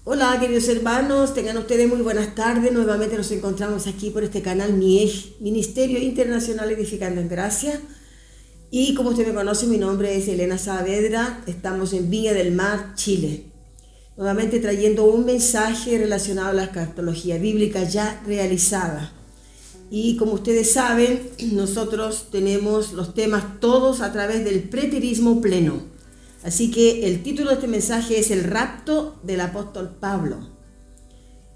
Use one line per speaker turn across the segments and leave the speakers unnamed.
Hola queridos hermanos, tengan ustedes muy buenas tardes. Nuevamente nos encontramos aquí por este canal MIEG, Ministerio Internacional Edificando en Gracia. Y como usted me conoce, mi nombre es Elena Saavedra. Estamos en Viña del Mar, Chile. Nuevamente trayendo un mensaje relacionado a la escatología bíblica ya realizada. Y como ustedes saben, nosotros tenemos los temas todos a través del preterismo pleno. Así que el título de este mensaje es El rapto del apóstol Pablo.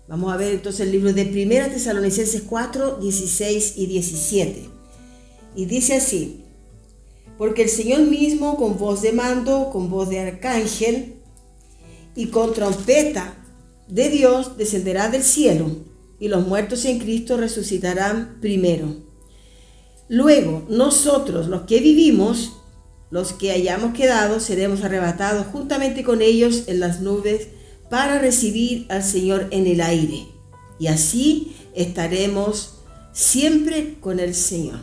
Vamos a ver entonces el libro de 1 Tesalonicenses 4, 16 y 17. Y dice así: porque el Señor mismo, con voz de mando, con voz de arcángel y con trompeta de Dios, descenderá del cielo, y los muertos en Cristo resucitarán primero. Luego, nosotros, los que vivimos, los que hayamos quedado, seremos arrebatados juntamente con ellos en las nubes para recibir al Señor en el aire. Y así estaremos siempre con el Señor.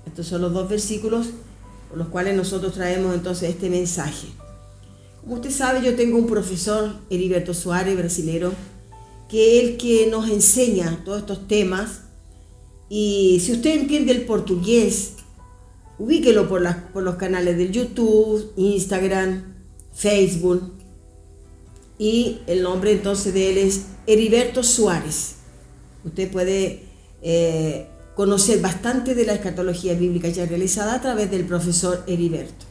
Estos son los dos versículos por los cuales nosotros traemos entonces este mensaje. Como usted sabe, yo tengo un profesor, Heriberto Suárez, brasilero, que es el que nos enseña todos estos temas. Y si usted entiende el portugués, ubíquelo por los canales de YouTube, Instagram, Facebook. Y el nombre entonces de él es Heriberto Suárez. Usted puede conocer bastante de la escatología bíblica ya realizada a través del profesor Heriberto.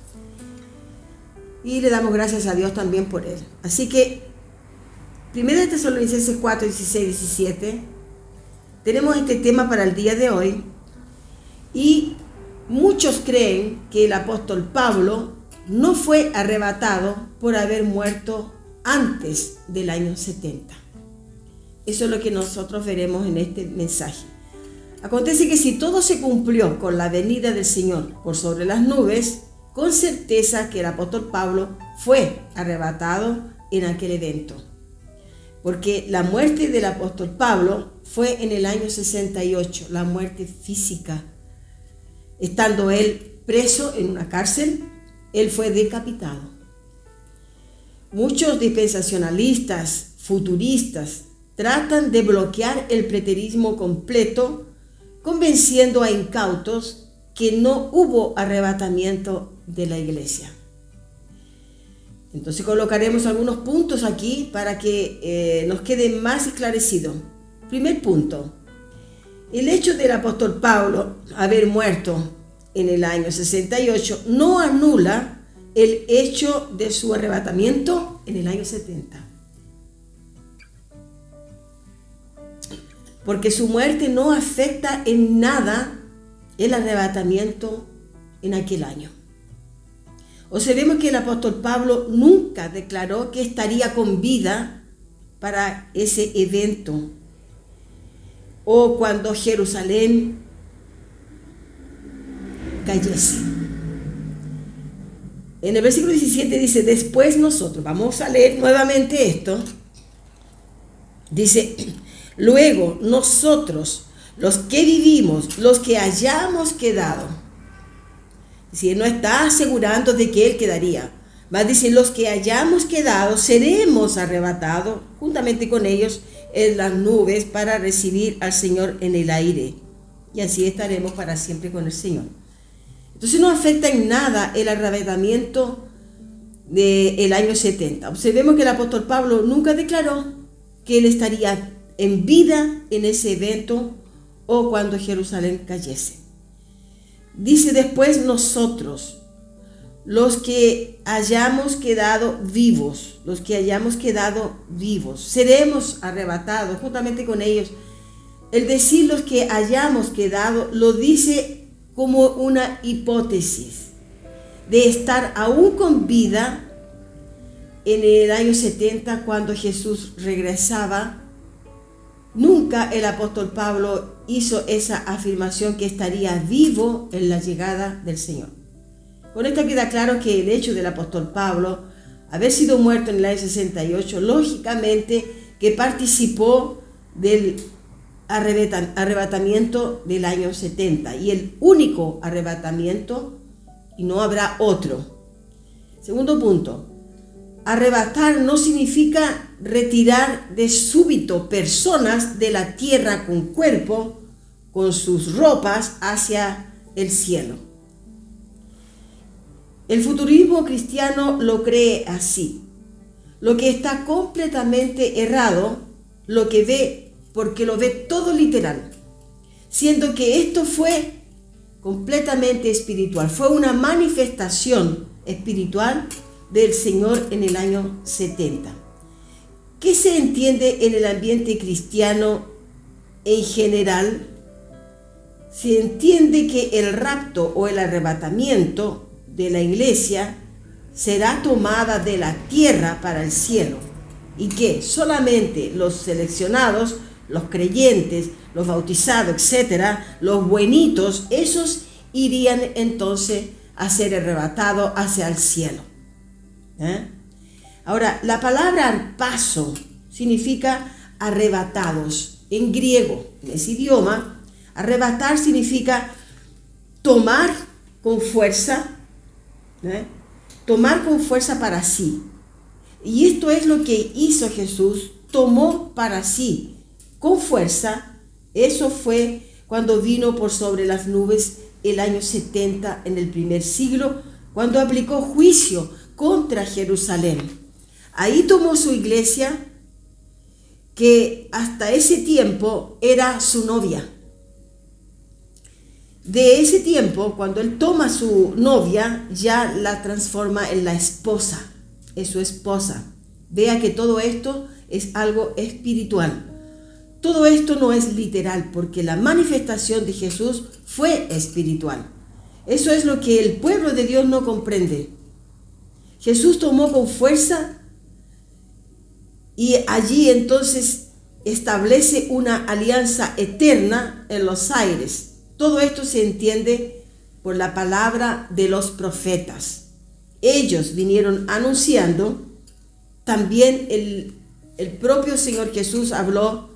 Y le damos gracias a Dios también por él. Así que, 1 Tesalonicenses 4, 16, 17, tenemos este tema para el día de hoy. Y muchos creen que el apóstol Pablo no fue arrebatado por haber muerto antes del año 70. Eso es lo que nosotros veremos en este mensaje. Acontece que si todo se cumplió con la venida del Señor por sobre las nubes, con certeza que el apóstol Pablo fue arrebatado en aquel evento. Porque la muerte del apóstol Pablo fue en el año 68, la muerte física. Estando él preso en una cárcel, él fue decapitado. Muchos dispensacionalistas, futuristas, tratan de bloquear el preterismo completo, convenciendo a incautos que no hubo arrebatamiento de la iglesia. Entonces colocaremos algunos puntos aquí para que nos quede más esclarecido. Primer punto: el hecho del apóstol Pablo haber muerto en el año 68 no anula el hecho de su arrebatamiento en el año 70. Porque su muerte no afecta en nada el arrebatamiento en aquel año. Observemos que el apóstol Pablo nunca declaró que estaría con vida para ese evento, o cuando Jerusalén cayese. En el versículo 17 dice: después nosotros, vamos a leer nuevamente esto, dice: luego nosotros, los que vivimos, los que hayamos quedado. Si no está asegurando de que él quedaría, más dice: los que hayamos quedado seremos arrebatados juntamente con ellos en las nubes para recibir al Señor en el aire, y así estaremos para siempre con el Señor. Entonces no afecta en nada el arrebatamiento del año 70. Observemos que el apóstol Pablo nunca declaró que él estaría en vida en ese evento o cuando Jerusalén cayese. Dice después: nosotros, los que hayamos quedado vivos, seremos arrebatados juntamente con ellos. El decir los que hayamos quedado lo dice como una hipótesis de estar aún con vida en el año 70 cuando Jesús regresaba. Nunca el apóstol Pablo hizo esa afirmación que estaría vivo en la llegada del Señor. Con esto queda claro que el hecho del apóstol Pablo haber sido muerto en el año 68, lógicamente que participó del arrebatamiento del año 70 y el único arrebatamiento, y no habrá otro. Segundo punto, arrebatar no significa retirar de súbito personas de la tierra con cuerpo, con sus ropas hacia el cielo. El futurismo cristiano lo cree así, lo que está completamente errado, lo que ve, porque lo ve todo literal, siendo que esto fue completamente espiritual, fue una manifestación espiritual del Señor en el año 70. ¿Qué se entiende en el ambiente cristiano en general? Se entiende que el rapto o el arrebatamiento de la iglesia será tomada de la tierra para el cielo y que solamente los seleccionados, los creyentes, los bautizados, etcétera, los buenitos, esos irían entonces a ser arrebatados hacia el cielo. Ahora, la palabra arpazo significa arrebatados. En griego, en ese idioma, arrebatar significa tomar con fuerza, tomar con fuerza para sí. Y esto es lo que hizo Jesús, tomó para sí con fuerza. Eso fue cuando vino por sobre las nubes el año 70 en el primer siglo, cuando aplicó juicio contra Jerusalén. Ahí tomó su iglesia, que hasta ese tiempo era su novia. De ese tiempo, cuando él toma su novia, ya la transforma en la esposa, es su esposa. Vea que todo esto es algo espiritual. Todo esto no es literal, porque la manifestación de Jesús fue espiritual. Eso es lo que el pueblo de Dios no comprende. Jesús tomó con fuerza y allí entonces establece una alianza eterna en los aires. Todo esto se entiende por la palabra de los profetas. Ellos vinieron anunciando. También el propio Señor Jesús habló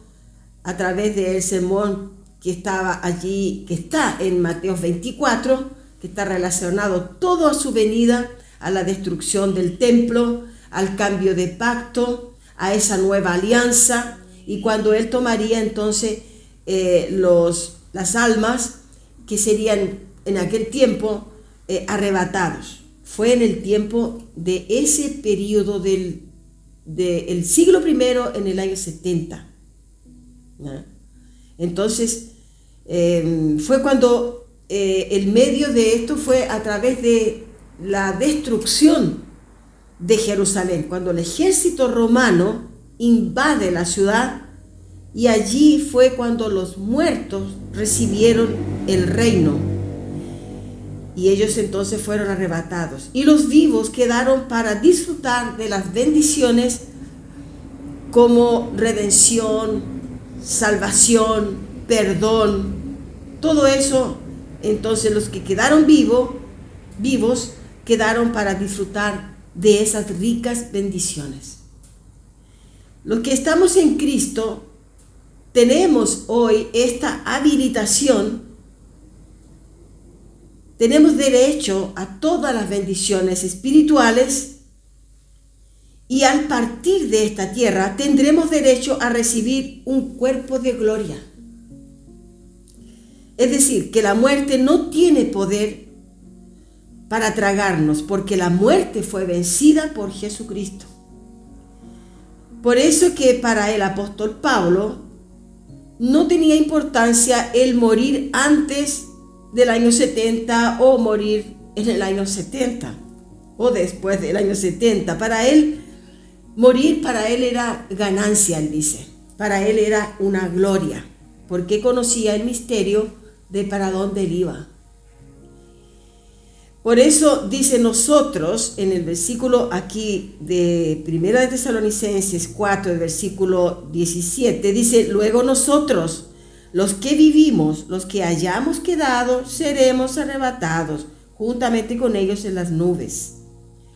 a través del sermón que estaba allí, que está en Mateo 24, que está relacionado todo a su venida, a la destrucción del templo, al cambio de pacto, a esa nueva alianza, y cuando él tomaría entonces las almas que serían en aquel tiempo arrebatados. Fue en el tiempo de ese periodo del siglo I, en el año 70. Entonces fue cuando el medio de esto fue a través de la destrucción de Jerusalén, cuando el ejército romano invade la ciudad, y allí fue cuando los muertos recibieron el reino y ellos entonces fueron arrebatados, y los vivos quedaron para disfrutar de las bendiciones como redención, salvación, perdón, todo eso. Entonces los que quedaron vivos quedaron para disfrutar de esas ricas bendiciones. Los que estamos en Cristo tenemos hoy esta habilitación, tenemos derecho a todas las bendiciones espirituales, y al partir de esta tierra tendremos derecho a recibir un cuerpo de gloria. Es decir, que la muerte no tiene poder para tragarnos, porque la muerte fue vencida por Jesucristo. Por eso que para el apóstol Pablo no tenía importancia el morir antes del año 70 o morir en el año 70 o después del año 70. Para él, morir para él era ganancia, él dice. Para él era una gloria, porque conocía el misterio de para dónde él iba. Por eso dice nosotros, en el versículo aquí de 1 de Tesalonicenses 4, el versículo 17, dice: luego nosotros, los que vivimos, los que hayamos quedado, seremos arrebatados juntamente con ellos en las nubes.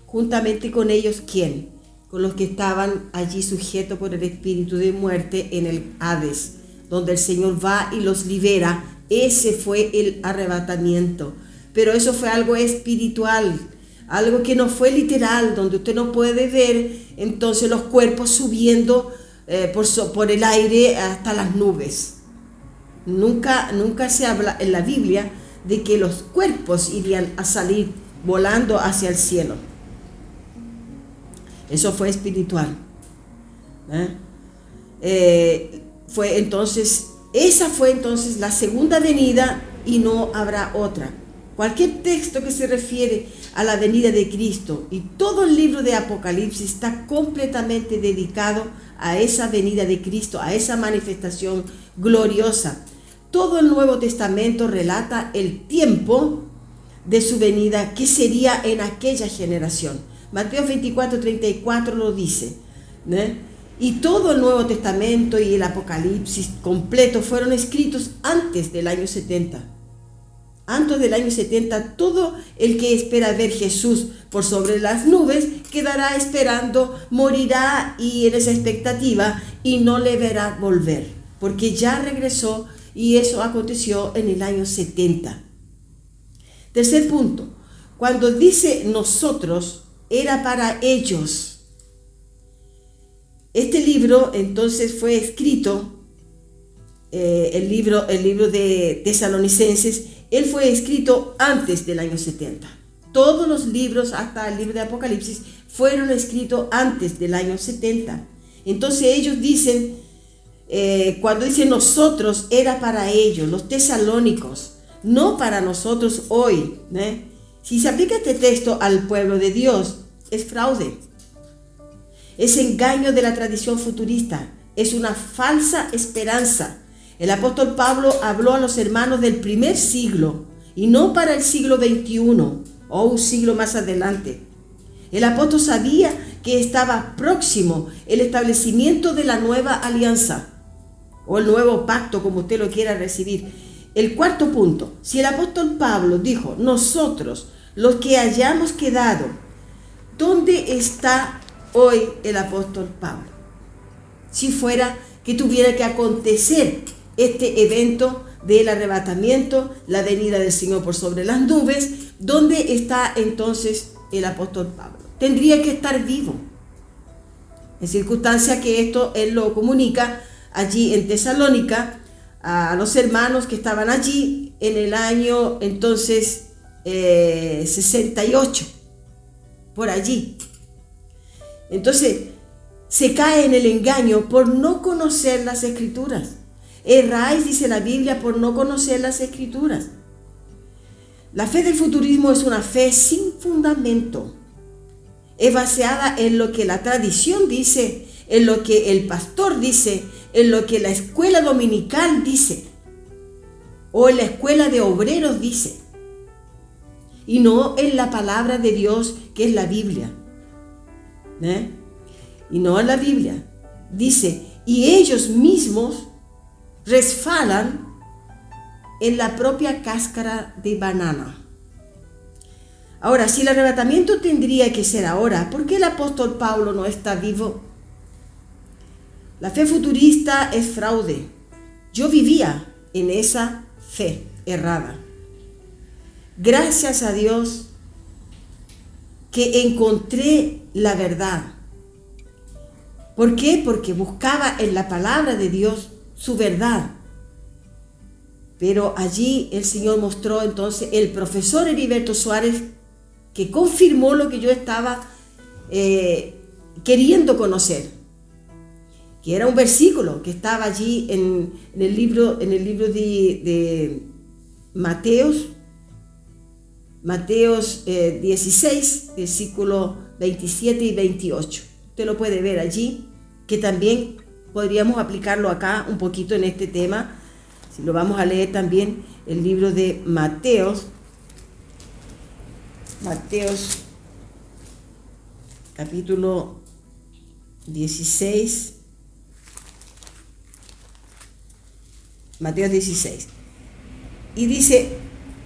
¿Juntamente con ellos quién? con los que estaban allí sujetos por el espíritu de muerte en el Hades, donde el Señor va y los libera. Ese fue el arrebatamiento. Pero eso fue algo espiritual, algo que no fue literal, donde usted no puede ver entonces los cuerpos subiendo por el aire hasta las nubes. Nunca se habla en la Biblia de que los cuerpos irían a salir volando hacia el cielo. Eso fue espiritual. Esa fue entonces la segunda venida y no habrá otra. Cualquier texto que se refiere a la venida de Cristo y todo el libro de Apocalipsis está completamente dedicado a esa venida de Cristo, a esa manifestación gloriosa. Todo el Nuevo Testamento relata el tiempo de su venida, que sería en aquella generación. Mateo 24:34 lo dice, y todo el Nuevo Testamento y el Apocalipsis completo fueron escritos antes del año 70. Antes del año 70, todo el que espera ver Jesús por sobre las nubes quedará esperando, morirá y en esa expectativa, y no le verá volver, porque ya regresó, y eso aconteció en el año 70. Tercer punto, cuando dice nosotros, era para ellos. Este libro entonces fue escrito, el libro de Tesalonicenses, él fue escrito antes del año 70. Todos los libros, hasta el libro de Apocalipsis, fueron escritos antes del año 70. Entonces ellos dicen, cuando dicen nosotros, era para ellos, los tesalónicos, no para nosotros hoy. Si se aplica este texto al pueblo de Dios, es fraude, es engaño de la tradición futurista, es una falsa esperanza. El apóstol Pablo habló a los hermanos del primer siglo y no para el siglo XXI o un siglo más adelante. El apóstol sabía que estaba próximo el establecimiento de la nueva alianza o el nuevo pacto, como usted lo quiera recibir. El cuarto punto, si el apóstol Pablo dijo, nosotros, los que hayamos quedado, ¿dónde está hoy el apóstol Pablo? Si fuera que tuviera que acontecer este evento del arrebatamiento, la venida del Señor por sobre las nubes, ¿dónde está entonces el apóstol Pablo? Tendría que estar vivo. En circunstancia que esto él lo comunica allí en Tesalónica a los hermanos que estaban allí en el año entonces 68, por allí. Entonces se cae en el engaño por no conocer las Escrituras. Erráis, dice la Biblia, por no conocer las Escrituras. La fe del futurismo es una fe sin fundamento. Es basada en lo que la tradición dice, en lo que el pastor dice, en lo que la escuela dominical dice, o en la escuela de obreros dice, y no en la palabra de Dios, que es la Biblia. Y no en la Biblia. Dice, y ellos mismos resbalan en la propia cáscara de banana. Ahora, si el arrebatamiento tendría que ser ahora, ¿por qué el apóstol Pablo no está vivo? La fe futurista es fraude. Yo vivía en esa fe errada. Gracias a Dios que encontré la verdad. ¿Por qué? Porque buscaba en la palabra de Dios su verdad. Pero allí el Señor mostró entonces el profesor Heriberto Suárez, que confirmó lo que yo estaba queriendo conocer, que era un versículo que estaba allí en el libro de Mateos 16, versículos 27 y 28. Usted lo puede ver allí, que también podríamos aplicarlo acá un poquito en este tema. Si lo vamos a leer también, el libro de Mateos, capítulo 16, Mateos 16. Y dice,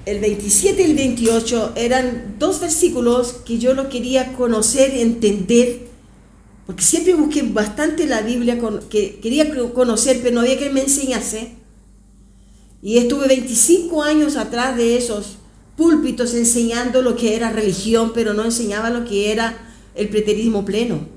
el 27 y el 28 eran dos versículos que yo lo quería conocer, entender, porque siempre busqué bastante la Biblia, que quería conocer, pero no había quien me enseñase. Y estuve 25 años atrás de esos púlpitos enseñando lo que era religión, pero no enseñaba lo que era el preterismo pleno.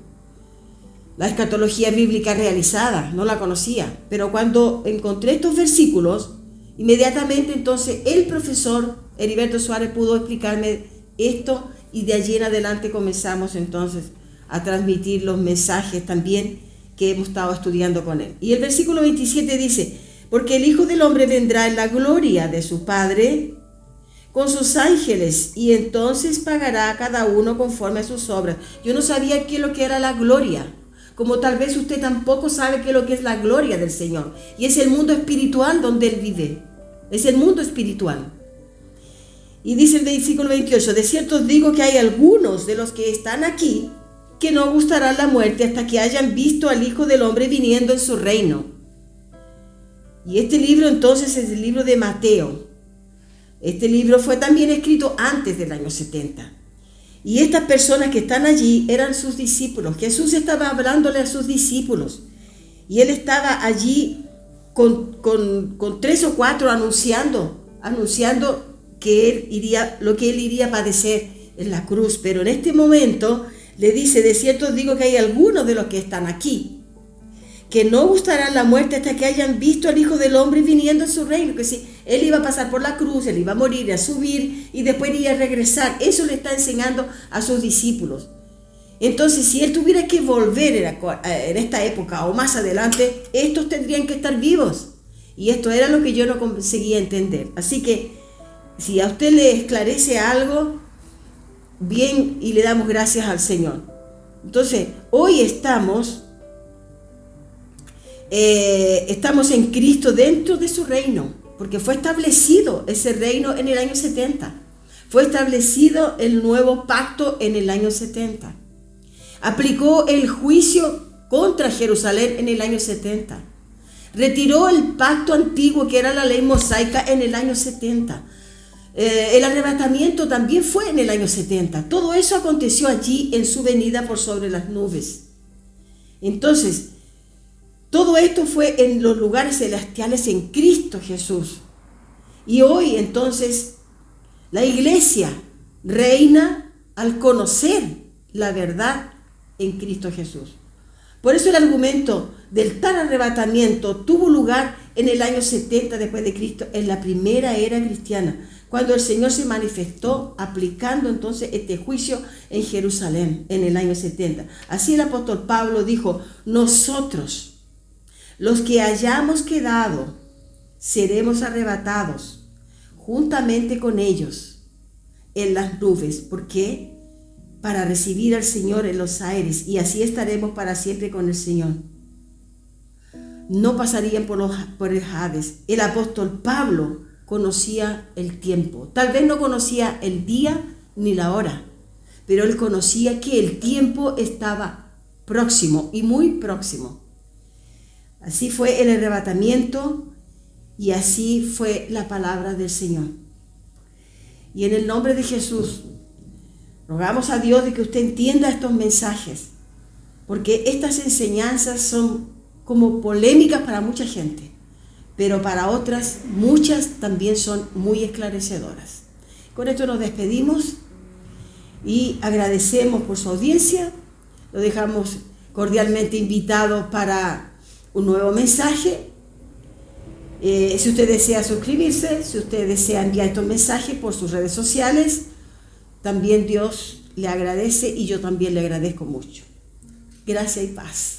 La escatología bíblica realizada, no la conocía. Pero cuando encontré estos versículos, inmediatamente entonces el profesor Heriberto Suárez pudo explicarme esto, y de allí en adelante comenzamos entonces a transmitir los mensajes también que hemos estado estudiando con él. Y el versículo 27 dice: porque el Hijo del Hombre vendrá en la gloria de su Padre con sus ángeles, y entonces pagará a cada uno conforme a sus obras. Yo no sabía qué es lo que era la gloria, como tal vez usted tampoco sabe qué es lo que es la gloria del Señor. Y es el mundo espiritual donde Él vive. Es el mundo espiritual. Y dice el versículo 28, de cierto os digo que hay algunos de los que están aquí que no gustarán la muerte hasta que hayan visto al Hijo del Hombre viniendo en su reino. Y este libro entonces es el libro de Mateo. Este libro fue también escrito antes del año 70. Y estas personas que están allí eran sus discípulos. Jesús estaba hablándole a sus discípulos. Y Él estaba allí con 3 o 4 anunciando que Él iría, lo que Él iría a padecer en la cruz. Pero en este momento le dice: de cierto os digo que hay algunos de los que están aquí que no gustarán la muerte hasta que hayan visto al Hijo del Hombre viniendo en su reino. Que si Él iba a pasar por la cruz, Él iba a morir, a subir y después iba a regresar. Eso le está enseñando a sus discípulos. Entonces, si Él tuviera que volver en esta época o más adelante, estos tendrían que estar vivos. Y esto era lo que yo no conseguía entender. Así que, si a usted le esclarece algo, bien, y le damos gracias al Señor. Entonces, hoy estamos en Cristo dentro de su reino, porque fue establecido ese reino en el año 70. Fue establecido el nuevo pacto en el año 70. Aplicó el juicio contra Jerusalén en el año 70. Retiró el pacto antiguo, que era la ley mosaica, en el año 70. El arrebatamiento también fue en el año 70. Todo eso aconteció allí en su venida por sobre las nubes. Entonces, todo esto fue en los lugares celestiales en Cristo Jesús. Y hoy entonces la iglesia reina al conocer la verdad en Cristo Jesús. Por eso el argumento del tal arrebatamiento tuvo lugar en el año 70 después de Cristo, en la primera era cristiana, cuando el Señor se manifestó aplicando entonces este juicio en Jerusalén en el año 70. Así el apóstol Pablo dijo: nosotros, los que hayamos quedado, seremos arrebatados juntamente con ellos en las nubes. ¿Por qué? Para recibir al Señor en los aires, y así estaremos para siempre con el Señor. No pasarían por el Hades. El apóstol Pablo conocía el tiempo. Tal vez no conocía el día ni la hora, pero él conocía que el tiempo estaba próximo y muy próximo. Así fue el arrebatamiento y así fue la palabra del Señor. Y en el nombre de Jesús, rogamos a Dios de que usted entienda estos mensajes, porque estas enseñanzas son como polémicas para mucha gente, pero para otras, muchas también son muy esclarecedoras. Con esto nos despedimos y agradecemos por su audiencia. Lo dejamos cordialmente invitado para un nuevo mensaje. Si usted desea suscribirse, si usted desea enviar estos mensajes por sus redes sociales, también Dios le agradece y yo también le agradezco mucho. Gracias y paz.